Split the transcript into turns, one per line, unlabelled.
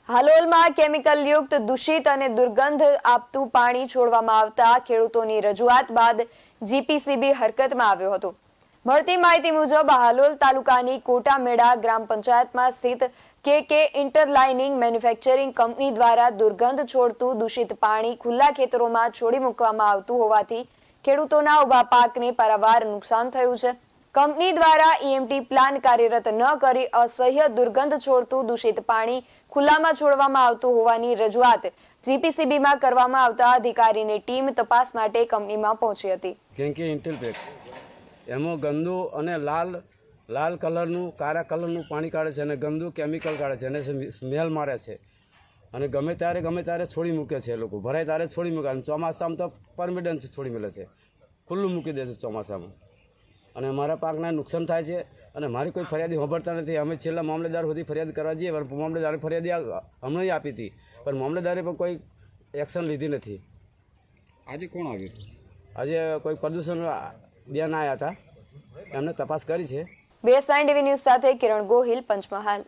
હાલોલમાં chemical યુક્ત દૂષિત અને દુર્ગંધ આપતું પાણી છોડવામાં આવતા ખેડૂતોની રજૂઆત બાદ જીપીસીબી હરકતમાં આવ્યો હતો। મળતી માહિતી મુજબ હાલોલ તાલુકાની કોટામેડા ગ્રામ પંચાયતમાં સ્થિત કે ઇન્ટરલાઇનિંગ મેન્યુફેક્ચરિંગ કંપની દ્વારા દુર્ગંધ છોડતું દૂષિત પાણી ખુલ્લા ખેતરોમાં છોડી મૂકવામાં આવતું હોવાથી ખેડૂતોના ઊભા પાકને પારાવાર નુકસાન થયું છે। કંપની દ્વારા ઈએમટી પ્લાન કાર્યરત ન કરી અસહ્ય દુર્ગંધ છોડતું દૂષિત પાણી ખુલ્લામાં છોડવામાં આવતું હોવાની રજૂઆત જીપીસીબીમાં કરવામાં આવતા અધિકારીની ટીમ તપાસ માટે કંપનીમાં પહોંચી હતી।
કેંકી ઇન્ટેલપેક એમાં ગંદુ અને લાલ કલરનું કાળા કલરનું પાણી કાઢે છે અને ગંદુ કેમિકલ કાઢે છે અને સ્મેલ મારે છે અને ગમે ત્યારે છોડી મૂકે છે। એ લોકો ભરાય ત્યારે છોડી મૂકે અને ચોમાસામાં તો પરમિડન્ટ છોડી મળે છે, ખુલ્લું મૂકી દે છે ચોમાસામાં અને અમારા પાકને નુકસાન થાય છે અને મારી કોઈ ફરિયાદી સાંભળતા નથી। અમે છેલ્લા મામલેદાર સુધી ફરિયાદ કરવા જઈએ પણ મામલેદારે ફરિયાદી હમણાં આપી હતી પણ મામલેદારે પણ કોઈ એક્શન લીધી નથી।
આજે કોણ આવ્યું?
આજે કોઈ પ્રદૂષણ બેન આવ્યા હતા, એમને તપાસ કરી છે।
BSN TV ન્યૂઝ સાથે કિરણ ગોહિલ, પંચમહાલ।